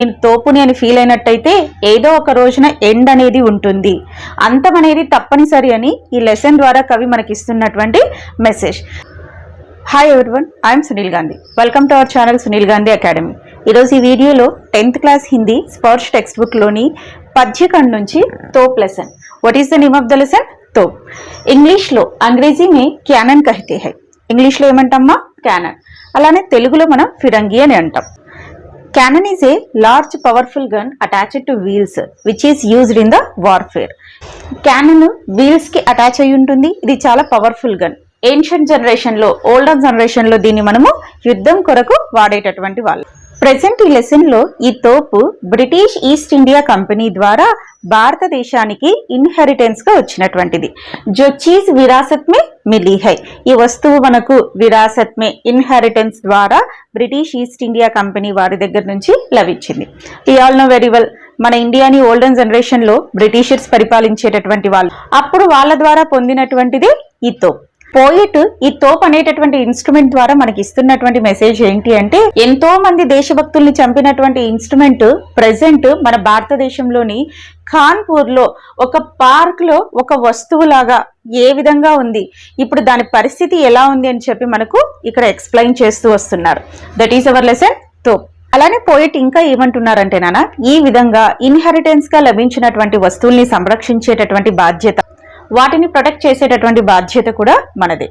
నేను తోపుని అని ఫీల్ అయినట్టయితే ఏదో ఒక రోజున ఎండ్ అనేది ఉంటుంది, అంతం అనేది తప్పనిసరి అని ఈ లెసన్ ద్వారా కవి మనకి ఇస్తున్నటువంటి message. Hi everyone, I'm Sunil Gandhi. Welcome to our channel Sunil Gandhi academy. ఈరోజు ఈ వీడియోలో 10th class Hindi Sparsh text బుక్లోని పద్యఖండ్ నుంచి Top lesson. What is the name of the lesson? Top. ఇంగ్లీష్లో అంగ్రేజీ మే క్యానన్ కహితే హై. ఇంగ్లీష్లో ఏమంటామా? క్యానన్. అలానే తెలుగులో మనం ఫిరంగి అని అంటాం. Cannon is a large powerful gun attached to wheels which is used in the warfare. Cannon wheels కి అటాచ్ అయి ఉంటుంది. ఇది చాలా పవర్ఫుల్ గన్. ఏన్షియంట్ జనరేషన్ లో, ఓల్డర్ జనరేషన్ లో దీన్ని మనము యుద్ధం కొరకు వాడేటటువంటి వాళ్ళు. ప్రెసెంట్ ఈ లెసన్ లో ఈ తోపు బ్రిటిష్ ఈస్ట్ ఇండియా కంపెనీ ద్వారా భారతదేశానికి ఇన్హెరిటెన్స్ గా వచ్చినటువంటిది. జో చీజ్ విరాసత్ మే మిలీ హై. ఈ వస్తువు మనకు విరాసత్ మే ఇన్హెరిటెన్స్ ద్వారా బ్రిటిష్ ఈస్ట్ ఇండియా కంపెనీ వారి దగ్గర నుంచి లభించింది. We all know very well, మన ఇండియాని ఓల్డెన్ జనరేషన్ లో బ్రిటిషర్స్ పరిపాలించేటటువంటి వాళ్ళు. అప్పుడు వాళ్ళ ద్వారా పొందినటువంటిది ఈ తోప్. పోయిట్ ఈ తోప్ అనేటటువంటి ఇన్స్ట్రుమెంట్ ద్వారా మనకి ఇస్తున్నటువంటి మెసేజ్ ఏంటి అంటే, ఎంతో మంది దేశభక్తుల్ని చంపినటువంటి ఇన్స్ట్రుమెంట్ ప్రెసెంట్ మన భారతదేశంలోని కాన్పూర్ లో ఒక పార్క్ లో ఒక వస్తువులాగా ఏ విధంగా ఉంది, ఇప్పుడు దాని పరిస్థితి ఎలా ఉంది అని చెప్పి మనకు ఇక్కడ ఎక్స్ప్లెయిన్ చేస్తూ వస్తున్నారు. That is our lesson Top. అలానే పోయిట్ ఇంకా ఏమంటున్నారంటే నాన్న, ఈ విధంగా ఇన్హెరిటెన్స్ గా లభించినటువంటి వస్తువుల్ని సంరక్షించేటటువంటి బాధ్యత, వాటిని ప్రొటెక్ట్ చేసేటటువంటి బాధ్యత కూడా మనదే.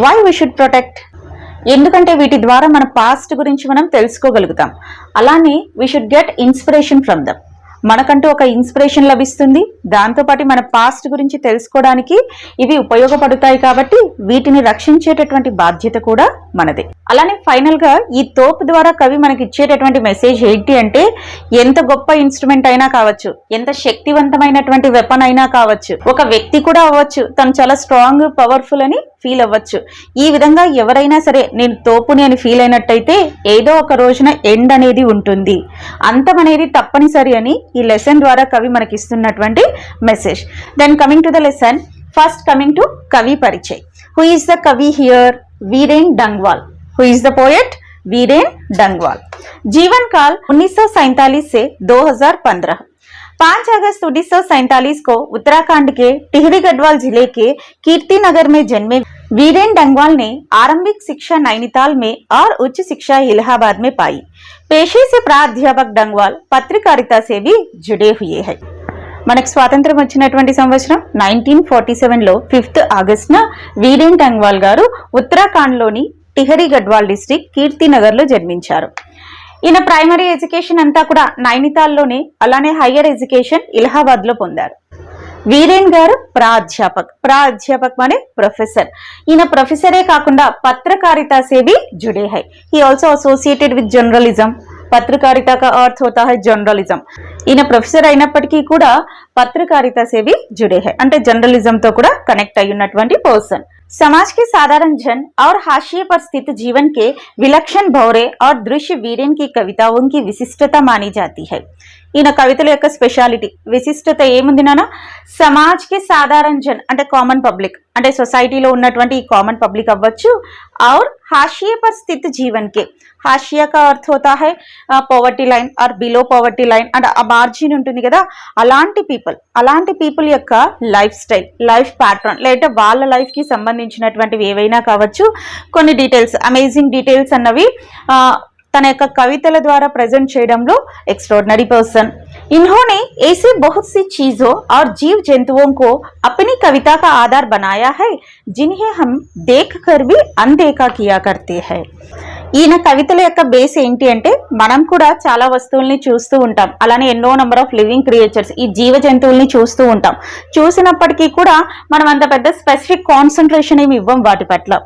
Why we should protect? ఎందుకంటే వీటి ద్వారా మన పాస్ట్ గురించి మనం తెలుసుకోగలుగుతాం. అలానే we should get inspiration from them. మనకంటూ ఒక ఇన్స్పిరేషన్ లభిస్తుంది. దాంతోపాటు మన పాస్ట్ గురించి తెలుసుకోవడానికి ఇవి ఉపయోగపడతాయి. కాబట్టి వీటిని రక్షించేటటువంటి బాధ్యత కూడా మనదే. అలానే ఫైనల్ గా ఈ తోపు ద్వారా కవి మనకి ఇచ్చేటటువంటి మెసేజ్ ఏంటి అంటే, ఎంత గొప్ప ఇన్స్ట్రుమెంట్ అయినా కావచ్చు, ఎంత శక్తివంతమైనటువంటి వెపన్ అయినా కావచ్చు, ఒక వ్యక్తి కూడా అవ్వచ్చు, తను చాలా స్ట్రాంగ్ పవర్ఫుల్ అని ఫీల్ అవ్వచ్చు. ఈ విధంగా ఎవరైనా సరే నేను తోపుని అని ఫీల్ అయినట్టయితే ఏదో ఒక రోజున ఎండ్ అనేది ఉంటుంది, అంతం అనేది తప్పనిసరి అని ఈ లెసన్ ద్వారా కవి మనకి ఇస్తున్నటువంటి message. Then coming to the lesson, first coming to కవి పరిచయ్. హూ ఈస్ ద కవి here? Viren Dangwal. Who is the poet? Viren Dangwal. जीवन काल 1947 से 2015. 5 अगस्त 1947 को उत्तराखंड के टिहरी गढ़वाल जिले के कीर्ति नगर में जन्मे वीरेन डंगवाल ने आरंभिक शिक्षा नैनीताल में और उच्च शिक्षा इलाहाबाद में पाई. पेशे से प्राध्यापक डंगवाल पत्रकारिता से भी जुड़े हुए हैं. మనకు స్వాతంత్రం వచ్చినటువంటి సంవత్సరం 1947లో 5th ఆగస్టున వీరేన్ డంగ్వాల్ గారు ఉత్తరాఖండ్లోని టిహరీ గఢ్వాల్ డిస్ట్రిక్ట్ కీర్తినగర్ లో జన్మించారు. ఈయన ప్రైమరీ ఎడ్యుకేషన్ అంతా కూడా నైనితాల్లోనే, అలానే హయ్యర్ ఎడ్యుకేషన్ ఇలహాబాద్ లో పొందారు. వీరేన్ గారు ప్రాధ్యాపక్ అంటే ప్రొఫెసర్. ఈయన ప్రొఫెసరే కాకుండా పత్రకారితా से भी जुड़े हैं. ही also associated with journalism. పత్రకారిత का अर्थ होता है जर्नलिज्म. ఈయన ప్రొఫెసర్ అయినప్పటికీ కూడా పత్రకారిత से भी जुड़े हैं అంటే జర్నలిజం తో కూడా కనెక్ట్ అయి ఉన్నటువంటి పర్సన్. समाज के साधारण जन और हाशिए पर स्थित जीवन के विलक्षण भौरे और दृश्य वीरेन की कविताओं की विशिष्टता मानी जाती है. ఈయన కవితల యొక్క స్పెషాలిటీ, విశిష్టత ఏముంది నాన్న? సమాజ్ కి సాధారణ జన్ అంటే కామన్ పబ్లిక్, అంటే సొసైటీలో ఉన్నటువంటి కామన్ పబ్లిక్ అవ్వచ్చు. और हाशिए पर स्थित जीवन के, हाशिया का अर्थ होता है पॉवर्टी लाइन और बिलो पॉवर्टी लाइन అంటే ఆ మార్జిన్ ఉంటుంది కదా, అలాంటి పీపుల్ యొక్క లైఫ్ స్టైల్, లైఫ్ ప్యాటర్న్, లేదా వాళ్ళ లైఫ్ కి సంబంధించినటువంటివి ఏవైనా కావచ్చు, కొన్ని డీటెయిల్స్, అమేజింగ్ డీటెయిల్స్ అన్నవి తన యొక్క కవితల ద్వారా ప్రెజెంట్ చేయడంలో एक्स्ट्राऑर्डिनरी पर्सन. इन्होंने ऐसे बहुत सी चीजों और जीव जंतुओं को अपनी कविता का आधार बनाया है जिन्हें हम देखकर भी अनदेखा किया करते हैं. ఈయన కవితల యొక్క బేస్ ఏంటి అంటే, మనం కూడా చాలా వస్తువుల్ని చూస్తూ ఉంటాం, అలానే ఎన్నో నెంబర్ ఆఫ్ లివింగ్ క్రియేచర్స్, ఈ జీవ జంతువుల్ని చూస్తూ ఉంటాం. చూసినప్పటికీ కూడా మనం అంత పెద్ద స్పెసిఫిక్ కాన్సన్ట్రేషన్ ఏమి ఇవ్వం వాటి పట్ల.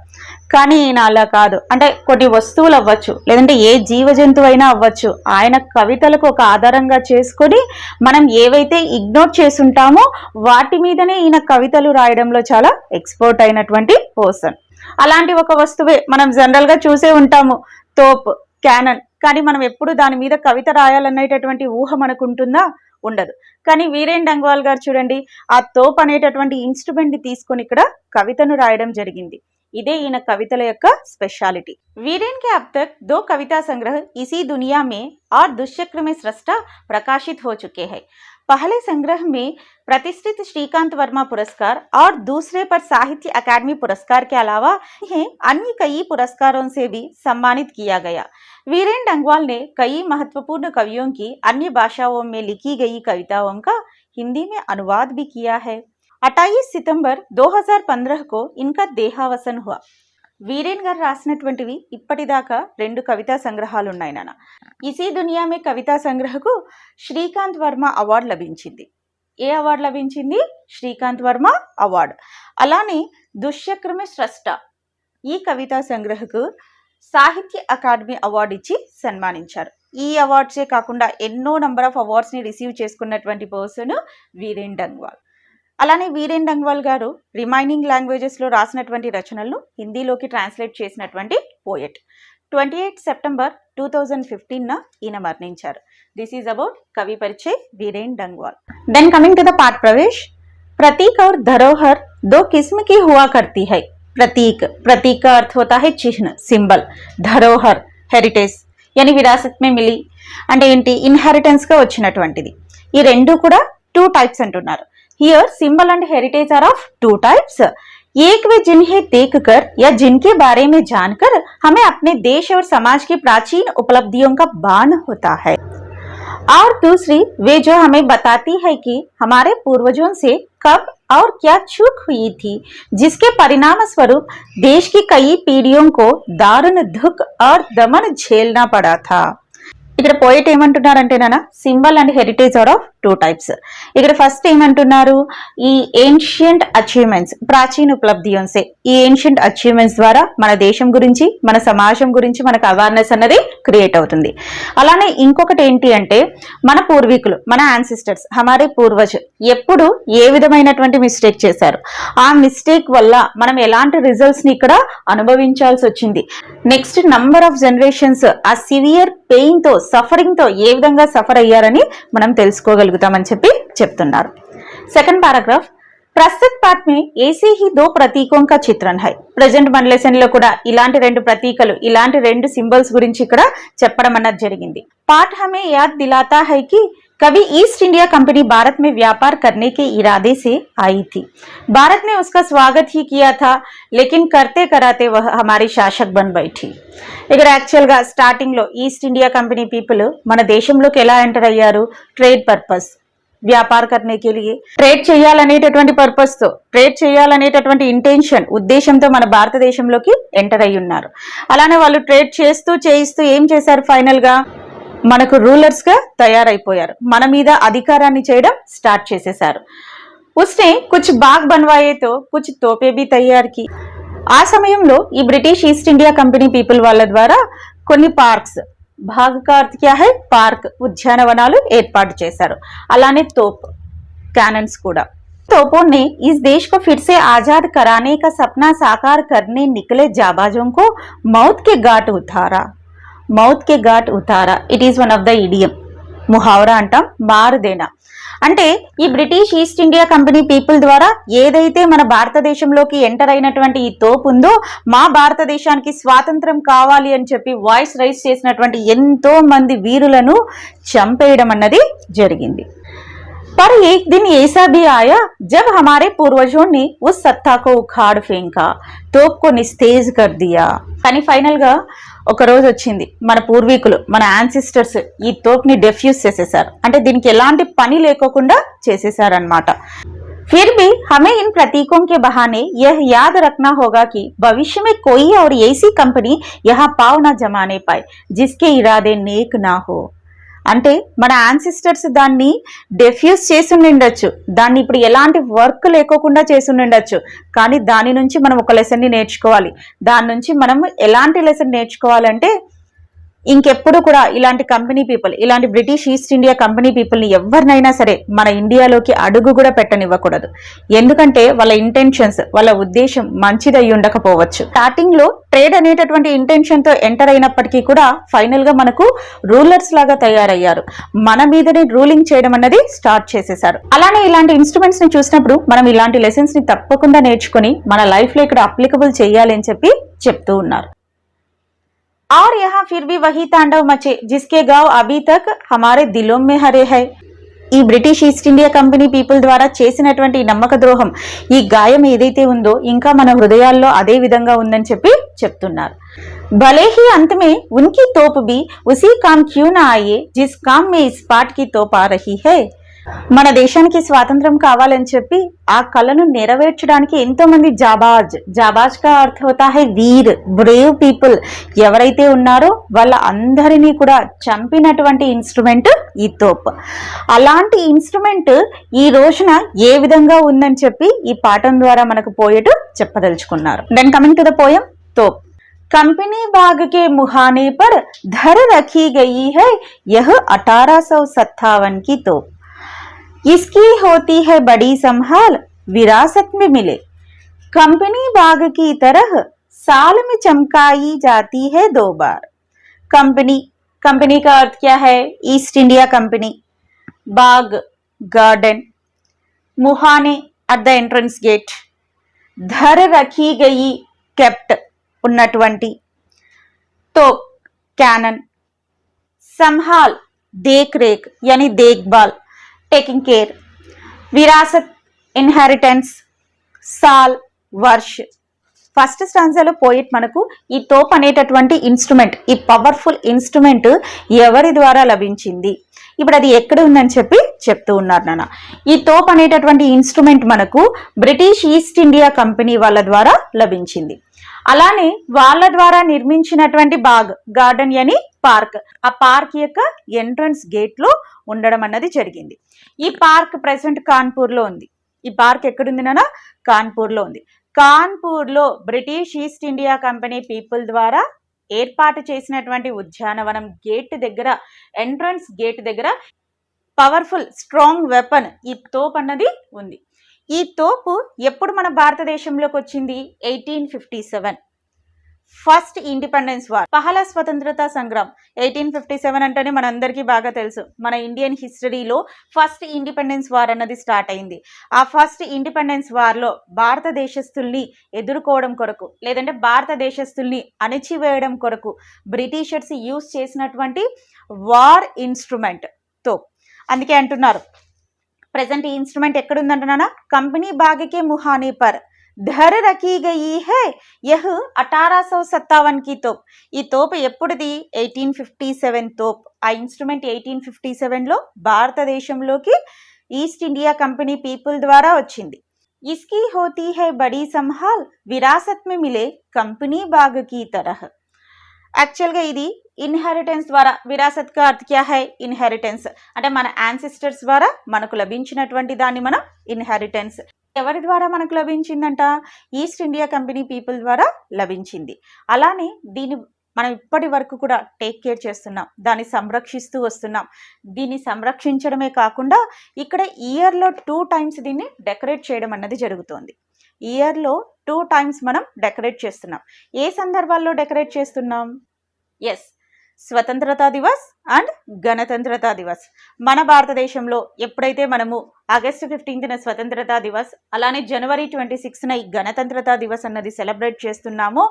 కానీ ఈయన అలా కాదు. అంటే కొన్ని వస్తువులు అవ్వచ్చు, లేదంటే ఏ జీవ జంతువు అయినా అవ్వచ్చు, ఆయన కవితలకు ఒక ఆధారంగా చేసుకొని మనం ఏవైతే ఇగ్నోర్ చేసుంటామో వాటి మీదనే ఈయన కవితలు రాయడంలో చాలా ఎక్స్పర్ట్ అయినటువంటి పర్సన్. అలాంటి ఒక వస్తువే మనం జనరల్ గా చూసే ఉంటాము, తోప్, క్యానన్. కానీ మనం ఎప్పుడు దాని మీద కవిత రాయాలనేటటువంటి ఊహ మనకు ఉంటుందా? ఉండదు. కానీ వీరేన్ డంగ్వాల్ గారు చూడండి, ఆ తోప్ అనేటటువంటి ఇన్స్ట్రుమెంట్ ని తీసుకొని ఇక్కడ కవితను రాయడం జరిగింది. ఇదే ఈయన కవితల యొక్క స్పెషాలిటీ। वीरेन के अब तक 2 कविता संग्रह इसी दुनिया में और दुष्चक्र में सृष्टा प्रकाशित हो चुके हैं। पहले संग्रह में प्रतिष्ठित श्रीकांत वर्मा पुरस्कार और दूसरे पर साहित्य अकादमी पुरस्कार के अलावा इन्हें अन्य कई पुरस्कारों से भी सम्मानित किया गया। वीरेन डंगवाल ने कई महत्वपूर्ण कवियों की अन्य भाषाओं में लिखी गई कविताओं का हिंदी में अनुवाद भी किया है। 28 सितंबर 2015 को इनका देहावसन हुआ। వీరేన్ గారు రాసినటువంటివి ఇప్పటిదాకా 2 కవితా సంగ్రహాలు ఉన్నాయి నాన్న। ఇసీ దునియా మే కవితా సంగ్రహకు శ్రీకాంత్ వర్మ అవార్డు లభించింది। ఏ అవార్డు లభించింది? శ్రీకాంత్ వర్మ అవార్డు। అలానే దుష్చక్ర మే స్రష్ట ఈ కవితా సంగ్రహకు సాహిత్య అకాడమీ అవార్డు ఇచ్చి సన్మానించారు। ఈ అవార్డ్సే కాకుండా ఎన్నో నంబర్ ఆఫ్ అవార్డ్స్ ని రిసీవ్ చేసుకున్నటువంటి పర్సన్ వీరేన్ డంగ్వాల్। అలానే వీరేన్ డంగ్వాల్ గారు రిమైనింగ్ లాంగ్వేజెస్లో రాసినటువంటి రచనలను హిందీలోకి ట్రాన్స్లేట్ చేసినటువంటి పోయెట్। 28 సెప్టెంబర్ 2015 ఈయన మరణించారు। దిస్ ఈజ్ అబౌట్ కవి పరిచయ్ Viren Dangwal. Then coming to the पाठ प्रवेश। प्रतीक और धरोहर 2 किस्म की हुआ करती है। प्रतीक का अर्थ होता है चिन्ह, सिंबल। धरोहर हेरिटेज यानी विरासत में मिली అంటే ఏంటి? ఇన్హెరిటెన్స్ గా వచ్చినటువంటిది। ఈ రెండు కూడా 2 టైప్స్ అంటున్నారు। Here symbol and heritage are of 2 types। एक वे जिन्हें देखकर या जिनके बारे में जानकर हमें अपने देश और समाज की प्राचीन उपलब्धियों का भान होता है, और दूसरी वे जो हमें बताती है कि हमारे पूर्वजों से कब और क्या चूक हुई थी, जिसके परिणाम स्वरूप देश की कई पीढ़ियों को दारुण दुख और दमन झेलना पड़ा था। ఇక్కడ పోయిట్ ఏమంటున్నారంటే నాన్న, symbol and heritage are of 2 types. ఇక్కడ ఫస్ట్ ఏమంటున్నారు? ఈ ఏన్షియంట్ అచీవ్మెంట్స్, ప్రాచీన ఉపలబ్ధియోన్సే, ఈ ఏన్షియంట్ అచీవ్మెంట్స్ ద్వారా మన దేశం గురించి, మన సమాజం గురించి మనకు అవేర్నెస్ అన్నది క్రియేట్ అవుతుంది। అలానే ఇంకొకటి ఏంటి అంటే, మన పూర్వీకులు, మన యాన్సిస్టర్స్, హమారే పూర్వజ్ ఎప్పుడు ఏ విధమైనటువంటి మిస్టేక్ చేశారు, ఆ మిస్టేక్ వల్ల మనం ఎలాంటి రిజల్ట్స్ ని ఇక్కడ అనుభవించాల్సి వచ్చింది, నెక్స్ట్ నంబర్ ఆఫ్ జనరేషన్స్ ఆ సివియర్ పెయిన్ తో, సఫరింగ్ తో ఏ విధంగా సఫర్ అయ్యారని మనం తెలుసుకోగలుగుతామని చెప్పి చెప్తున్నారు। Second paragraph. ప్రస్తుత పాఠ में ऐसे ही 2 प्रतीकों का चित्रण है। प्रेजेंट మన లెసన్ లో కూడా ఇలాంటి 2 ప్రతీకలు, ఇలాంటి 2 సింబల్స్ గురించి ఇక్కడ చెప్పడం అన్నది జరిగింది। पाठ हमें याद दिलाता है कि कभी ईस्ट इंडिया कंपनी भारत में व्यापार करने के इरादे से आई थी। भारत ने उसका स्वागत ही किया था, लेकिन करते कराते वह हमारी शासक बन बैठी। ఇక్కడ యాక్చువల్ గా స్టార్టింగ్ లో ఈస్ట్ ఇండియా కంపెనీ పీపుల్ మన దేశంలోకి ఎలా ఎంటర్ అయ్యారు? ట్రేడ్ పర్పస్, వ్యాపార करने के लिए ట్రేడ్ చేయాలనేటటువంటి పర్పస్ తో, ట్రేడ్ చేయాలనేటటువంటి ఇంటెన్షన్, ఉద్దేశంతో మన భారతదేశంలోకి ఎంటర్ అయ్యి ఉన్నారు। అలానే వాళ్ళు ట్రేడ్ చేస్తూ చేయిస్తూ ఏం చేశారు? ఫైనల్ గా మనకు రూలర్స్ గా తయారైపోయారు, మన మీద అధికారాన్ని చేయడం స్టార్ట్ చేసేశారు। उसने कुछ बाग बनवाए तो कुछ तोपे भी तैयार की। ఆ సమయంలో ఈ British East India company people వాళ్ళ ద్వారా కొన్ని పార్క్స్, భాగ్ కా అర్థ్ క్యా హై? పార్క్, ఉద్యానవనాలు ఏర్పాటు చేశారు। అలానే తోప్, कैनन्स కూడా। तोपों ने इस देश को फिर से आजाद कराने का सपना साकार करने निकले जाबाजों को मौत के घाट उतारा। मौत के घाट उतारा, it is one of the idiom, ముహావరా అంటాం, మారుదేనా అంటే ఈ British East India company people ద్వారా ఏదైతే మన భారతదేశంలోకి ఎంటర్ అయినటువంటి ఈ తోపు ఉందో, మా భారతదేశానికి స్వాతంత్రం కావాలి అని చెప్పి వాయిస్ రైజ్ చేసినటువంటి ఎంతో మంది వీరులను చంపేయడం అన్నది జరిగింది। पर एक दिन ऐसा भी आया जब हमारे पूर्वजों ने उस सत्ता को उखाड़ फेंका, तोप को निस्तेज कर दिया। కానీ ఫైనల్ గా ఒక రోజు వచ్చింది, మన పూర్వీకులు, మన యాన్సిస్టర్స్ ఈ తోప్ ని డెఫ్యూజ్ చేసేసారు, అంటే దీనికి ఎలాంటి పని లేకోకుండా చేసేసారు అన్నమాట। फिर भी हमें इन प्रतीकों के बहाने यह याद रखना होगा कि भविष्य में कोई और ऐसी कंपनी यहाँ पाव न जमाने पाए जिसके इरादे नेक ना हो। అంటే మన యాన్సిస్టర్స్ దాన్ని డెఫ్యూజ్ చేసి ఉండొచ్చు, దాన్ని ఇప్పుడు ఎలాంటి వర్క్ లేకోకుండా చేసి ఉండొచ్చు, కానీ దాని నుంచి మనం ఒక లెసన్ ని నేర్చుకోవాలి। దాని నుంచి మనం ఎలాంటి లెసన్ నేర్చుకోవాలంటే, ఇంకెప్పుడు కూడా ఇలాంటి కంపెనీ పీపుల్, ఇలాంటి బ్రిటిష్ ఈస్ట్ ఇండియా కంపెనీ పీపుల్ని ఎవరినైనా సరే మన ఇండియాలోకి అడుగు కూడా పెట్టనివ్వకూడదు. ఎందుకంటే వాళ్ళ ఇంటెన్షన్స్, వాళ్ళ ఉద్దేశం మంచిదై ఉండకపోవచ్చు. స్టార్టింగ్ లో ట్రేడ్ అనేటటువంటి ఇంటెన్షన్ తో ఎంటర్ అయినప్పటికీ కూడా ఫైనల్ గా మనకు రూలర్స్ లాగా తయారయ్యారు. మన మీదనే రూలింగ్ చేయడం అన్నది స్టార్ట్ చేసేశారు. అలానే ఇలాంటి ఇన్స్ట్రుమెంట్స్ ని చూసినప్పుడు మనం ఇలాంటి లెసన్స్ ని తప్పకుండా నేర్చుకుని మన లైఫ్ లో ఇక్కడ అప్లికబుల్ చేయాలి అని చెప్పి చెప్తూ ఉన్నారు. और यहाँ फिर भी वही तांडव मचे जिसके गांव अभी तक हमारे दिलों में हरे है. ఈ British East India company people ద్వారా చేసినటువంటి నమ్మక ద్రోహం, ఈ గాయం ఏదైతే ఉందో ఇంకా మన హృదయాల్లో అదే విధంగా ఉందని చెప్పి చెప్తున్నారు. भले ही अंत में उनकी तोप भी उसी काम क्यों ना आए जिस काम में इस पाठ की तोप आ रही है. మన దేశానికి స్వాతంత్రం కావాలని చెప్పి ఆ కళను నెరవేర్చడానికి ఎంతో మంది జాబాజ్ కా అర్థ హోతా హై వీర్, బ్రేవ్ పీపుల్ ఎవరైతే ఉన్నారో వాళ్ళ అందరినీ కూడా చంపినటువంటి ఇన్స్ట్రుమెంట్ ఈ తోప్. అలాంటి ఇన్స్ట్రుమెంట్ ఈ రోజున ఏ విధంగా ఉందని చెప్పి ఈ పాఠం ద్వారా మనకు పోయేట చెప్పదలుచుకున్నారు. Then coming to the poem Top. Company बाग के मुहाने पर धर रखी गई है यह 1857 की तोप. इसकी होती है बड़ी संभाल विरासत में मिले. कंपनी बाग की तरह साल में चमकाई जाती है 2 बार. कंपनी का अर्थ क्या है? East India company. बाग गार्डन, मुहाने at the entrance gate, धर रखी गई kept ఉన్నటువంటి, तो कैनन, संभाल देख रेख यानी देखभाल टेकिंग केयर, विरासत इनहेरिटेंस, साल वर्ष. ఫస్ట్ స్టాన్జాలో పోయిట్ మనకు ఈ తోప్ అనేటటువంటి ఇన్స్ట్రుమెంట్, ఈ పవర్ఫుల్ ఇన్స్ట్రుమెంట్ ఎవరి ద్వారా లభించింది, ఇప్పుడు అది ఎక్కడ ఉందని చెప్పి చెప్తూ ఉన్నారు నాన్న. ఈ తోప్ అనేటటువంటి ఇన్స్ట్రుమెంట్ మనకు బ్రిటిష్ ఈస్ట్ ఇండియా కంపెనీ వాళ్ళ ద్వారా లభించింది. అలానే వాళ్ళ ద్వారా నిర్మించినటువంటి బాగ్ గార్డెన్ అని పార్క్, ఆ పార్క్ యొక్క ఎంట్రన్స్ గేట్ లో ఉండడం అన్నది జరిగింది. ఈ పార్క్ ప్రెసెంట్ కాన్పూర్ లో ఉంది. ఈ పార్క్ ఎక్కడుంది నాన్న? కాన్పూర్ లో ఉంది. కాన్పూర్ లో British East India company people ద్వారా ఏర్పాటు చేసినటువంటి ఉద్యానవనం గేట్ దగ్గర, ఎంట్రన్స్ గేట్ దగ్గర పవర్ఫుల్ స్ట్రాంగ్ వెపన్ ఈ తోప్ అన్నది ఉంది. ఈ తోపు ఎప్పుడు మన భారతదేశంలోకి వచ్చింది? 1857, ఫస్ట్ ఇండిపెండెన్స్ వార్, పహలా స్వతంత్రతా సంగ్రామ్. 1857 అంటేనే మనందరికీ బాగా తెలుసు, మన ఇండియన్ హిస్టరీలో ఫస్ట్ ఇండిపెండెన్స్ వార్ అన్నది స్టార్ట్ అయింది. ఆ ఫస్ట్ ఇండిపెండెన్స్ వార్లో భారతదేశస్తుల్ని ఎదుర్కోవడం కొరకు, లేదంటే భారతదేశస్తుల్ని అణిచివేయడం కొరకు బ్రిటిషర్స్ యూజ్ చేసినటువంటి వార్ ఇన్స్ట్రుమెంట్ తోప్. అందుకే అంటున్నారు ప్రెసెంట్ ఈ ఇన్స్ట్రుమెంట్ ఎక్కడుందంటున్నా? కంపెనీ బాగ్ కే ముహానే పర్ ధర రఖీ గయి హై యహ్ 1857 की तोप. ఈ తోపు ఎప్పుడుది? 1857 తోప్. ఆ ఇన్స్ట్రుమెంట్ 1857 లో భారతదేశంలోకి ఈస్ట్ ఇండియా కంపెనీ పీపుల్ ద్వారా వచ్చింది. ఇస్కీ హోతీ హై బడీ సంభాల్ విరాసత్ మే మిలే కంపెనీ బాగ్ కీ తరహ్. యాక్చువల్గా ఇది ఇన్హెరిటెన్స్ ద్వారా, విరాసత్ కా అర్థ్ క్యా హై? ఇన్హెరిటెన్స్ అంటే మన యాన్సిస్టర్స్ ద్వారా మనకు లభించినటువంటి దాన్ని మనం ఇన్హెరిటెన్స్. ఎవరి ద్వారా మనకు లభించిందంట? ఈస్ట్ ఇండియా కంపెనీ పీపుల్ ద్వారా లభించింది. అలానే దీన్ని మనం ఇప్పటి వరకు కూడా టేక్ కేర్ చేస్తున్నాం, దాన్ని సంరక్షిస్తూ వస్తున్నాం. దీన్ని సంరక్షించడమే కాకుండా ఇక్కడ ఇయర్లో 2 times దీన్ని డెకరేట్ చేయడం అన్నది జరుగుతోంది. ఇయర్లో 2 times మనం డెకరేట్ చేస్తున్నాం. ఏ సందర్భాల్లో డెకరేట్ చేస్తున్నాం? Yes, Swatantrata Divas and Gantantrata Divas. మన భారతదేశంలో ఎప్పుడైతే మనము ఆగస్టు 15న స్వతంత్రతా దివస్, అలానే జనవరి 26న ఈ గణతంత్రతా దివస్ అన్నది సెలబ్రేట్ చేస్తున్నామో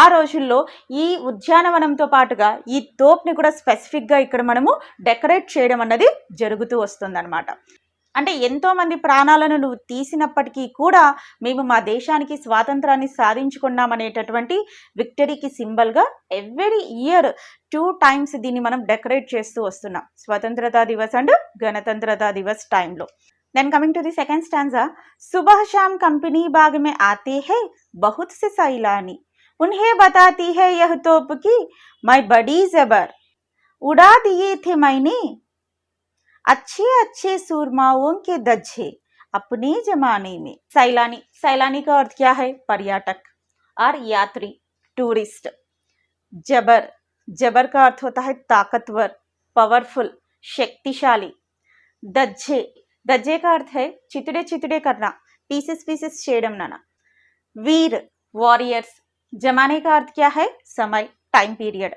ఆ రోజుల్లో ఈ ఉద్యానవనంతో పాటుగా ఈ తోప్ని కూడా స్పెసిఫిక్గా ఇక్కడ మనము డెకరేట్ చేయడం అన్నది జరుగుతూ వస్తుందన్నమాట. అంటే ఎంతో మంది ప్రాణాలను నువ్వు తీసినప్పటికీ కూడా మేము మా దేశానికి స్వాతంత్రాన్ని సాధించుకున్నామనేటటువంటి విక్టరీకి సింబల్గా ఎవ్రీ ఇయర్ 2 times దీన్ని మనం డెకరేట్ చేస్తూ వస్తున్నాం, స్వతంత్రతా దివస్ అండ్ గణతంత్రతా దివస్ టైంలో. Then coming to the second stanza. సుబహ్ శామ్ కంపెనీ బాగ్ మే ఆతే హై బహుత్ సే సైలానీ उन्हें बताती है यह तोप की मैं बड़ी जबर उड़ा दिए थे मैंने अच्छे अच्छे सूरमाओं के दज्जे अपने जमाने में. सैलानी, सैलानी का अर्थ क्या है? पर्यटक और यात्री, टूरिस्ट. जबर जबर का अर्थ होता है ताकतवर, पावरफुल, शक्तिशाली। दज्जे, दज्जे का अर्थ है चितड़े चितड़े करना, पीसेस पीसेस చేయడం నానా। वीर, वॉरियर्स। जमाने का अर्थ क्या है? समय, టైం పీరియడ్।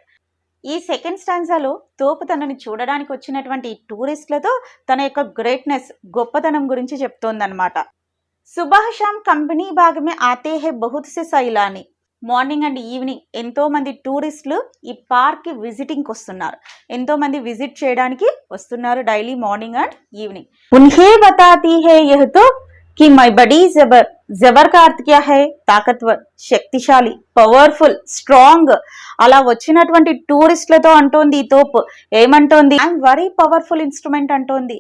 ఈ సెకండ్ స్టాన్జాలో తోపు తనని చూడడానికి వచ్చినటువంటి టూరిస్టులతో తన యొక్క గ్రేట్నెస్, గొప్పతనం గురించి చెప్తోందన్నమాట। సుబహ్ షామ్ కంపెనీ బాగ్ మే ఆతే హై బహుత్ సే సైలానీ। మార్నింగ్ అండ్ ఈవినింగ్ ఎంతో మంది టూరిస్టులు ఈ పార్క్కి విజిటింగ్కి వస్తున్నారు, ఎంతో మంది విజిట్ చేయడానికి వస్తున్నారు డైలీ మార్నింగ్ అండ్ ఈవినింగ్। ఉన్హే బతాతీ హై యహ్ తో कि मैं बड़ी जबर, जबर का अर्थ क्या है? తాకత్వర్, శక్తిశాలి, పవర్ఫుల్, స్ట్రాంగ్। అలా వచ్చినటువంటి టూరిస్టులతో అంటోంది ఈ తోపు, ఏమంటోంది? ఐఎమ్ వెరీ పవర్ఫుల్ ఇన్స్ట్రుమెంట్ అంటోంది।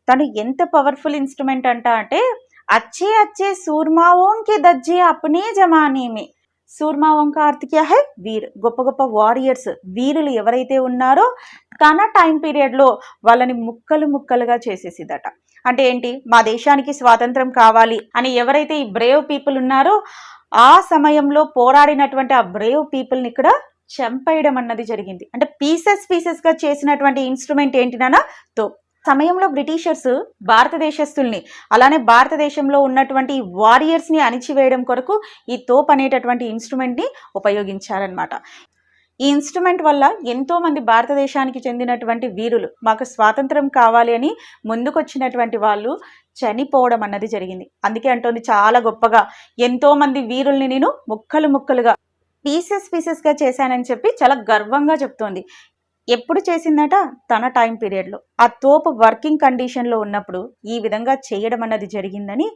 తను ఎంత పవర్ఫుల్ ఇన్స్ట్రుమెంట్ అంటే అచ్చే అచ్చే సూర్మాओं के दज्जे अपने जमाने में। సూర్మాओं का अर्थ क्या है? వీర్, గొప్ప గొప్ప వారియర్స్, వీరులు ఎవరైతే ఉన్నారో తన టైం పీరియడ్లో వాళ్ళని ముక్కలు ముక్కలుగా చేసేసిదట। అంటే ఏంటి? మా దేశానికి స్వాతంత్రం కావాలి అని ఎవరైతే ఈ బ్రేవ్ పీపుల్ ఉన్నారో ఆ సమయంలో పోరాడినటువంటి ఆ బ్రేవ్ పీపుల్ని ఇక్కడ చంపేయడం అన్నది జరిగింది। అంటే పీసెస్ పీసెస్గా చేసినటువంటి ఇన్స్ట్రుమెంట్ ఏంటి నాన్న? తో సమయంలో బ్రిటిషర్స్ భారతదేశస్తుల్ని, అలానే భారతదేశంలో ఉన్నటువంటి వారియర్స్ని అణిచివేయడం కొరకు ఈ తోప్ అనేటటువంటి ఇన్స్ట్రుమెంట్ని ఉపయోగించారనమాట। ఈ ఇన్స్ట్రుమెంట్ వల్ల ఎంతో మంది భారతదేశానికి చెందినటువంటి వీరులు మాకు స్వాతంత్రం కావాలి అని ముందుకొచ్చినటువంటి వాళ్ళు చనిపోవడం అన్నది జరిగింది। అందుకే అంటోంది చాలా గొప్పగా, ఎంతో మంది వీరుల్ని నేను ముక్కలు ముక్కలుగా, పీసెస్ పీసెస్గా చేశానని చెప్పి చాలా గర్వంగా చెప్తోంది। ఎప్పుడు చేసిందట? తన టైం పీరియడ్లో, ఆ తోపు వర్కింగ్ కండిషన్లో ఉన్నప్పుడు ఈ విధంగా చేయడం అన్నది జరిగిందని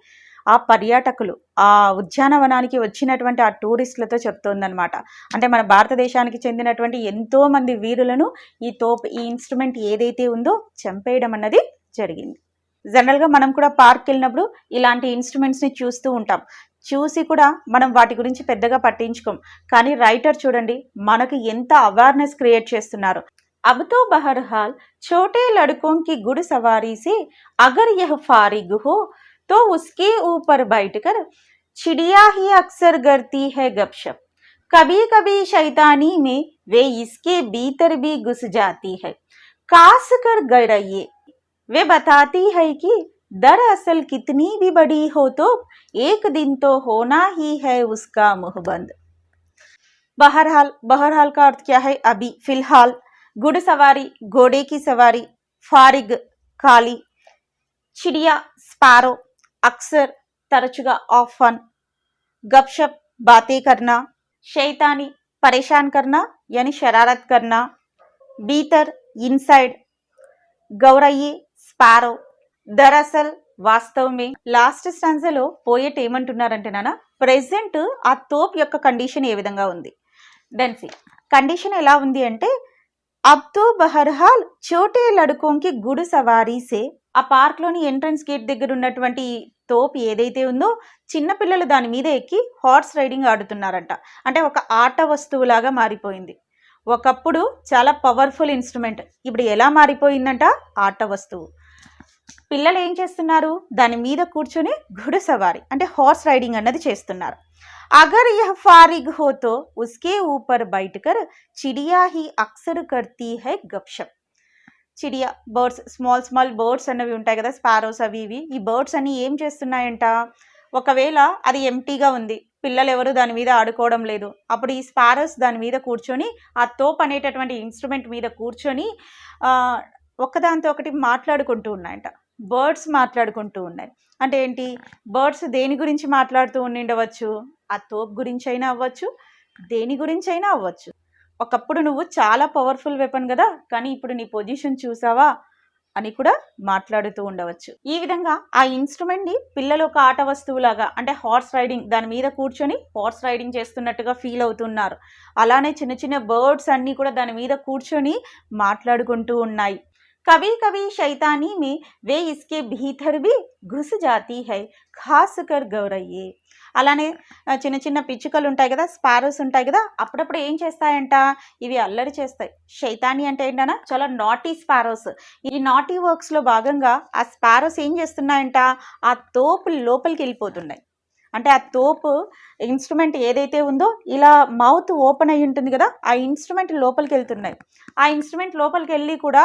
ఆ పర్యాటకులు, ఆ ఉద్యానవనానికి వచ్చినటువంటి ఆ టూరిస్టులతో చెప్తోందనమాట। అంటే మన భారతదేశానికి చెందినటువంటి ఎంతో మంది వీరులను ఈ తోపు, ఈ ఇన్స్ట్రుమెంట్ ఏదైతే ఉందో చంపేయడం అన్నది జరిగింది। జనరల్గా మనం కూడా పార్క్ వెళ్ళినప్పుడు ఇలాంటి ఇన్స్ట్రుమెంట్స్ని చూస్తూ ఉంటాం, చూసి కూడా మనం వాటి గురించి పెద్దగా పట్టించుకోం। కానీ రైటర్ చూడండి మనకు ఎంత అవేర్నెస్ క్రియేట్ చేస్తున్నారు। अब तो बहरहाल छोटे लड़कों की घुड़सवारी से अगर यह फारिग हो तो उसके ऊपर बैठकर चिड़िया ही अक्सर करती है गपशप। कभी कभी शैतानी में वे इसके भीतर भी घुस जाती है, कास कर गरइए। वे बताती है कि दरअसल कितनी भी बड़ी हो तो एक दिन तो होना ही है उसका मुंह बंद। बहरहाल, बहरहाल का अर्थ क्या है? अभी, फिलहाल। गुड़ सवारी, घोड़े की सवारी। फारिग, खाली। चिड़िया, स्पैरो। अक्सर, तरचुगा, ऑफन। गपशप, बातें करना। शैतानी, परेशान करना यानी शरारत करना। भीतर, इनसाइड। गौरయ్యే, స్పారో। దరఅసల్, వాస్తవమే। లాస్ట్ స్టాన్జాలో పోయెట్ ఏమంటున్నారంటే నాన్న, ప్రెజెంట్ ఆ తోప్ యొక్క కండిషన్ ఏ విధంగా ఉంది? దెన్ సి కండిషన్ ఎలా ఉంది అంటే, अब तो बहरहाल छोटे लड़कों की गुड़ सवारी से, ఆ పార్క్లోని ఎంట్రన్స్ గేట్ దగ్గర ఉన్నటువంటి తోపు ఏదైతే ఉందో చిన్నపిల్లలు దాని మీద ఎక్కి హార్స్ రైడింగ్ ఆడుతున్నారంట। అంటే ఒక ఆట వస్తువులాగా మారిపోయింది। ఒకప్పుడు చాలా పవర్ఫుల్ ఇన్స్ట్రుమెంట్, ఇప్పుడు ఎలా మారిపోయిందంట? ఆట వస్తువు। పిల్లలు ఏం చేస్తున్నారు? దాని మీద కూర్చొని గుడ సవారీ అంటే హార్స్ రైడింగ్ అన్నది చేస్తున్నారు। अगर यह फारिग हो तो उसके ऊपर बैठकर चिड़िया ही अक्सर करती है गपशप। చిడియా, బర్డ్స్, స్మాల్ స్మాల్ బర్డ్స్ అన్నవి ఉంటాయి కదా, స్పారోస్ అవి ఇవి। ఈ బర్డ్స్ అన్ని ఏం చేస్తున్నాయంట? ఒకవేళ అది ఎంటీగా ఉంది, పిల్లలు ఎవరు దాని మీద ఆడుకోవడం లేదు, అప్పుడు ఈ స్పారోస్ దాని మీద కూర్చొని, ఆ తోప్ అనేటటువంటి ఇన్స్ట్రుమెంట్ మీద కూర్చొని ఒకదాంతో ఒకటి మాట్లాడుకుంటూ ఉన్నాయంట। బర్డ్స్ మాట్లాడుకుంటూ ఉన్నాయి అంటే ఏంటి? బర్డ్స్ దేని గురించి మాట్లాడుతూ ఉండిండవచ్చు? ఆ తోప్ గురించి అయినా అవ్వచ్చు, దేని గురించి అయినా అవ్వచ్చు। ఒకప్పుడు నువ్వు చాలా పవర్ఫుల్ వెపన్ కదా, కానీ ఇప్పుడు నీ పొజిషన్ చూసావా అని కూడా మాట్లాడుతూ ఉండవచ్చు। ఈ విధంగా ఆ ఇన్స్ట్రుమెంట్ని పిల్లలు ఒక ఆట వస్తువులాగా, అంటే హార్స్ రైడింగ్, దాని మీద కూర్చొని హార్స్ రైడింగ్ చేస్తున్నట్టుగా ఫీల్ అవుతున్నారు। అలానే చిన్న చిన్న బర్డ్స్ అన్నీ కూడా దాని మీద కూర్చొని మాట్లాడుకుంటూ ఉన్నాయి। कभी कभी शैतानी में वे इसके भीतर भी घुस जाती है, खास कर गौरయ్యే। అలానే చిన్న చిన్న పిచ్చుకలు ఉంటాయి కదా, స్పారోస్ ఉంటాయి కదా, అప్పుడప్పుడు ఏం చేస్తాయంట? ఇవి అల్లరి చేస్తాయి। శైతాని అంటే ఏంటన్నా? చాలా నాటీ స్పారోస్। ఈ నాటీ వర్క్స్లో భాగంగా ఆ స్పారోస్ ఏం చేస్తున్నాయంట? ఆ తోపు లోపలికి వెళ్ళిపోతున్నాయి। అంటే ఆ తోపు ఇన్స్ట్రుమెంట్ ఏదైతే ఉందో ఇలా మౌత్ ఓపెన్ అయి ఉంటుంది కదా, ఆ ఇన్స్ట్రుమెంట్ లోపలికి వెళ్తున్నాయి. ఆ ఇన్స్ట్రుమెంట్ లోపలికి వెళ్ళి కూడా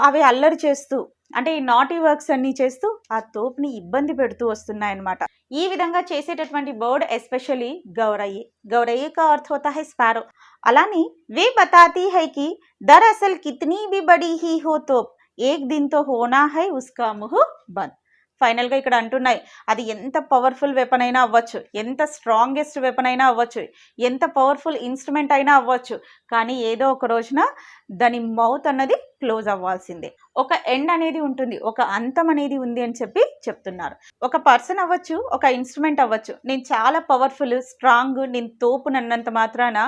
అవి అల్లరి చేస్తూ అంటే ఈ నాటీ వర్క్స్ అన్నీ చేస్తూ ఆ తోపుని ఇబ్బంది పెడుతూ వస్తున్నాయన్నమాట. ఈ విధంగా చేసేటటువంటి బర్డ్ ఎస్పెషలీ గౌరయ్యి. గౌరయ్యి కా అర్థ హోతా హై స్పారో. అలానే వే బతాతీ హై కి దరఅసల్ కితనీ భీ బడీ హీ హో తోప్ ఏక్ దిన్ తో హోనా హై ఉస్కా ముహ్ బంద్. ఫైనల్గా ఇక్కడ అంటున్నాయి, అది ఎంత పవర్ఫుల్ వెపన్ అయినా అవ్వచ్చు, ఎంత స్ట్రాంగెస్ట్ వెపన్ అయినా అవ్వచ్చు, ఎంత పవర్ఫుల్ ఇన్స్ట్రుమెంట్ అయినా అవ్వచ్చు, కానీ ఏదో ఒక రోజున దాని మౌత్ అన్నది క్లోజ్ అవ్వాల్సిందే. ఒక ఎండ్ అనేది ఉంటుంది, ఒక అంతం అనేది ఉంది అని చెప్పి చెప్తున్నారు. ఒక పర్సన్ అవ్వచ్చు, ఒక ఇన్స్ట్రుమెంట్ అవ్వచ్చు, నేను చాలా పవర్ఫుల్ స్ట్రాంగ్, నేను తోపునన్నంత మాత్రాన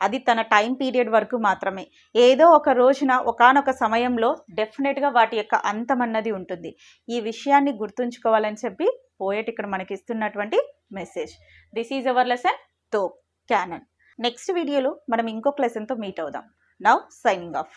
అది తన టైం పీరియడ్ వరకు మాత్రమే. ఏదో ఒక రోజున ఒకానొక సమయంలో డెఫినెట్గా వాటి యొక్క అంతం అన్నది ఉంటుంది. ఈ విషయాన్ని గుర్తుంచుకోవాలని చెప్పి పోయెట్ ఇక్కడ మనకి ఇస్తున్నటువంటి message. This is our lesson Top cannon. Next వీడియోలో మనం ఇంకొక లెసన్తో మీట్ అవుదాం. Now signing of.